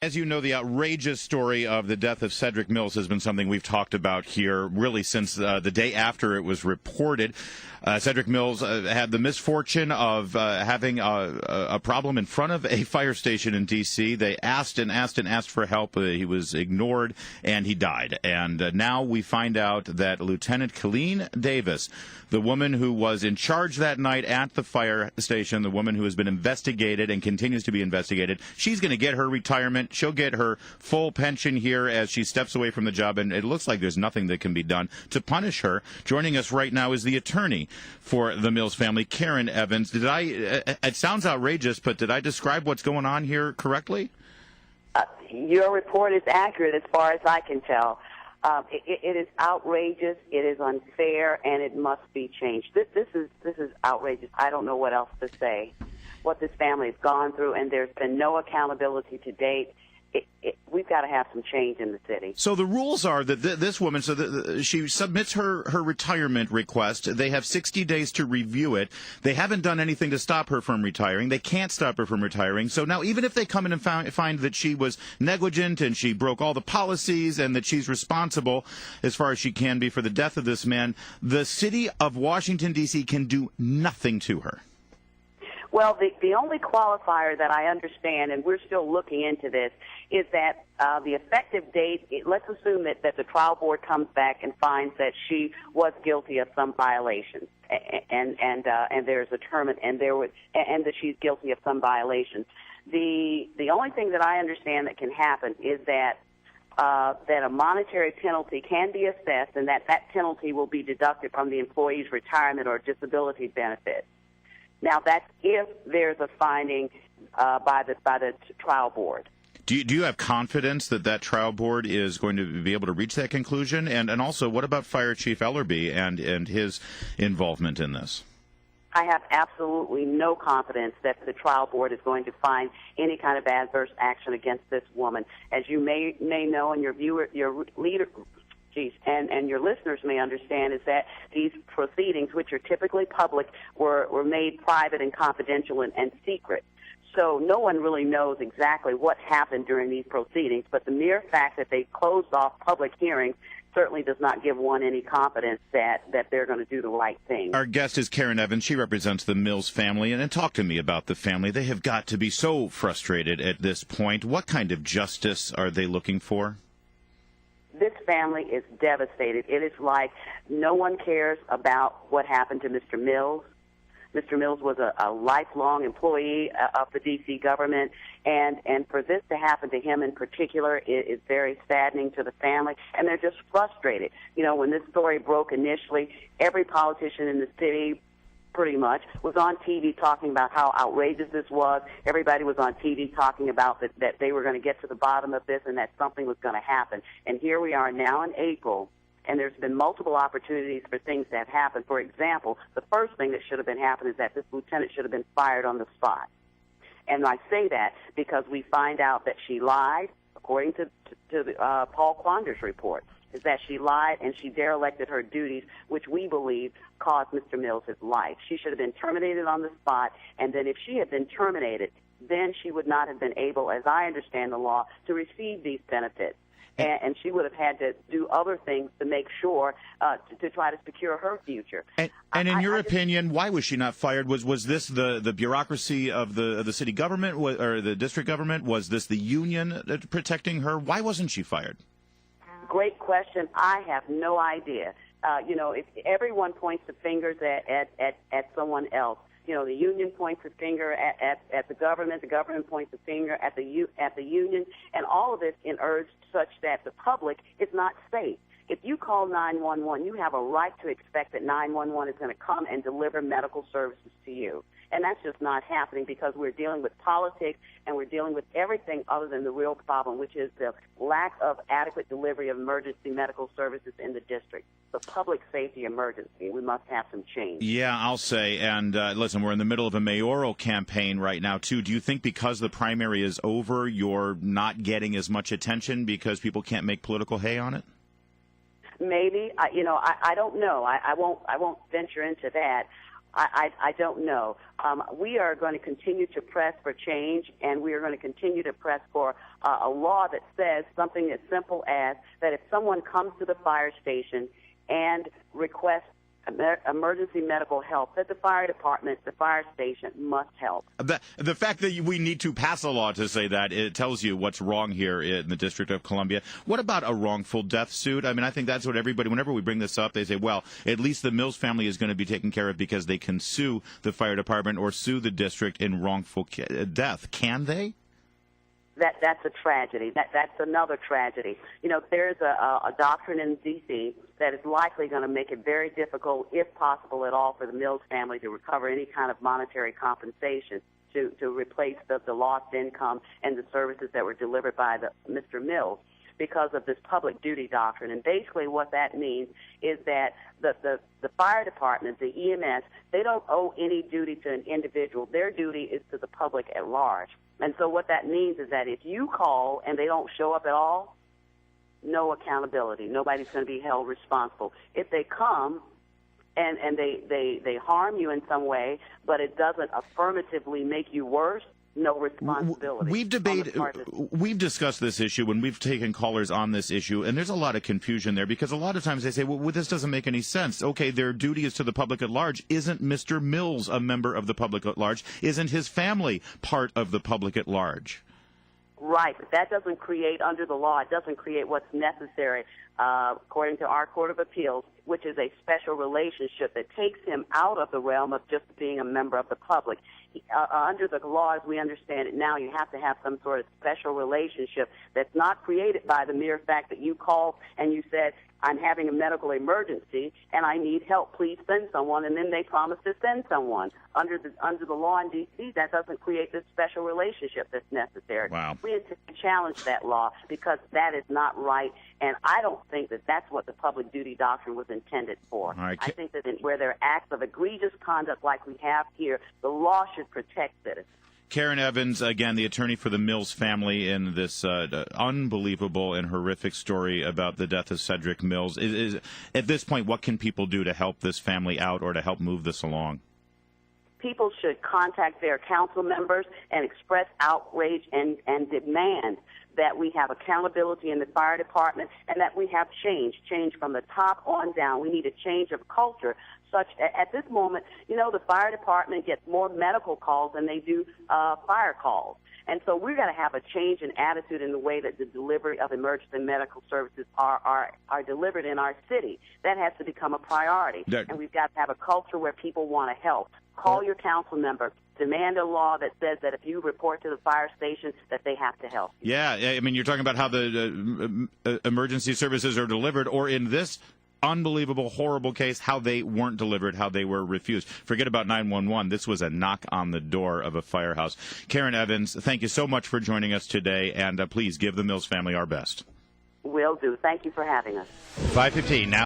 As you know, the outrageous story of the death of Cedric Mills has been something we've talked about here really since the day after it was reported. Cedric Mills had the misfortune of having a problem in front of a fire station in D.C. They asked and asked and asked for help. He was ignored, and he died. And now we find out that Lieutenant Colleen Davis, the woman who was in charge that night at the fire station, the woman who has been investigated and continues to be investigated, she's going to get her retirement. She'll get her full pension here as she steps away from the job, and it looks like there's nothing that can be done to punish her. Joining us right now is the attorney for the Mills family, Karen Evans. It sounds outrageous, but did I describe what's going on here correctly? Your report is accurate as far as I can tell. It is outrageous, it is unfair, and it must be changed. This is outrageous. I don't know what else to say. What this family has gone through, and there's been no accountability to date. We've got to have some change in the city. So the rules are that this woman, she submits her retirement request. They have 60 days to review it. They haven't done anything to stop her from retiring. They can't stop her from retiring. So now even if they come in and find that she was negligent and she broke all the policies and that she's responsible as far as she can be for the death of this man, the city of Washington, D.C. can do nothing to her. Well, the only qualifier that I understand, and we're still looking into this, is that the effective date, let's assume that the trial board comes back and finds that she was guilty of some violations, and there's a term, and that she's guilty of some violations. The only thing that I understand that can happen is that a monetary penalty can be assessed, and that penalty will be deducted from the employee's retirement or disability benefit. Now, that's if there's a finding by the trial board. Do you have confidence that trial board is going to be able to reach that conclusion? And also, what about Fire Chief Ellerby and his involvement in this? I have absolutely no confidence that the trial board is going to find any kind of adverse action against this woman. As you may know, and your your listeners may understand, is that these proceedings, which are typically public, were made private and confidential and secret. So no one really knows exactly what happened during these proceedings, but the mere fact that they closed off public hearings certainly does not give one any confidence that they're going to do the right thing. Our guest is Karen Evans. She represents the Mills family, and talk to me about the family. They have got to be so frustrated at this point. What kind of justice are they looking for? This family is devastated. It is like no one cares about what happened to Mr. Mills. Mr. Mills was a lifelong employee of the D.C. government, and for this to happen to him in particular is very saddening to the family, and they're just frustrated. You know, when this story broke initially, every politician in the city pretty much was on TV talking about how outrageous this was. Everybody was on TV talking about that they were going to get to the bottom of this and that something was going to happen. And here we are now in April, and there's been multiple opportunities for things that have happened. For example, the first thing that should have been happened is that this lieutenant should have been fired on the spot. And I say that because we find out that she lied, according to Paul Quander's report, is that she lied and she derelicted her duties, which we believe caused Mr. Mills his life. She should have been terminated on the spot, and then if she had been terminated, then she would not have been able, as I understand the law, to receive these benefits. And she would have had to do other things to make sure to try to secure her future. And in your opinion, why was she not fired? Was this the bureaucracy of the city government or the district government? Was this the union protecting her? Why wasn't she fired? Great question. I have no idea. If everyone points the fingers at someone else. You know, the union points a finger at the government points a finger at the union, and all of this in urge such that the public is not safe. If you call 911, you have a right to expect that 911 is going to come and deliver medical services to you. And that's just not happening because we're dealing with politics and we're dealing with everything other than the real problem, which is the lack of adequate delivery of emergency medical services in the district. The public safety emergency. We must have some change. Yeah, I'll say. And listen, we're in the middle of a mayoral campaign right now, too. Do you think because the primary is over, you're not getting as much attention because people can't make political hay on it? Maybe. I don't know. I won't venture into that. I don't know. We are going to continue to press for change, and we are going to continue to press for a law that says something as simple as that if someone comes to the fire station and requests emergency medical help, that the fire department, the fire station must help. The fact that we need to pass a law to say that, it tells you what's wrong here in the District of Columbia. What about a wrongful death suit? I mean, I think that's what everybody, whenever we bring this up, they say, well, at least the Mills family is going to be taken care of because they can sue the fire department or sue the district in wrongful death. Can they? That's a tragedy. That's another tragedy. You know, there's a doctrine in D.C. that is likely going to make it very difficult, if possible at all, for the Mills family to recover any kind of monetary compensation to replace the lost income and the services that were delivered by Mr. Mills, because of this public duty doctrine. And basically what that means is that the fire department, the EMS, they don't owe any duty to an individual. Their duty is to the public at large. And so what that means is that if you call and they don't show up at all, no accountability. Nobody's going to be held responsible. If they come and they harm you in some way, but it doesn't affirmatively make you worse, no responsibility. We've discussed this issue when we've taken callers on this issue, and there's a lot of confusion there because a lot of times they say, well, this doesn't make any sense. Okay, their duty is to the public at large. Isn't Mr. Mills a member of the public at large? Isn't his family part of the public at large? Right, but that doesn't create, under the law, it doesn't create what's necessary, according to our Court of Appeals, which is a special relationship that takes him out of the realm of just being a member of the public. Under the law, as we understand it now, you have to have some sort of special relationship that's not created by the mere fact that you called and you said, I'm having a medical emergency and I need help, please send someone, and then they promise to send someone. Under the law in D.C., that doesn't create this special relationship that's necessary. Wow. We intend to challenge that law because that is not right, and I don't think that that's what the public duty doctrine was intended for. Right. I think that where there are acts of egregious conduct like we have here, the law should protect citizens. Karen Evans, again, the attorney for the Mills family in this unbelievable and horrific story about the death of Cedric Mills. At this point, what can people do to help this family out or to help move this along? People should contact their council members and express outrage and demand that we have accountability in the fire department and that we have change from the top on down. We need a change of culture. Such at this moment, you know, the fire department gets more medical calls than they do fire calls. And so we're going to have a change in attitude in the way that the delivery of emergency medical services are delivered in our city. That has to become a priority. And we've got to have a culture where people want to help. Call your council member. Demand a law that says that if you report to the fire station, that they have to help you. Yeah, I mean, you're talking about how the emergency services are delivered, or in this unbelievable, horrible case, how they weren't delivered, how they were refused. Forget about 911. This was a knock on the door of a firehouse. Karen Evans, thank you so much for joining us today, and please give the Mills family our best. Will do. Thank you for having us. 5:15 now.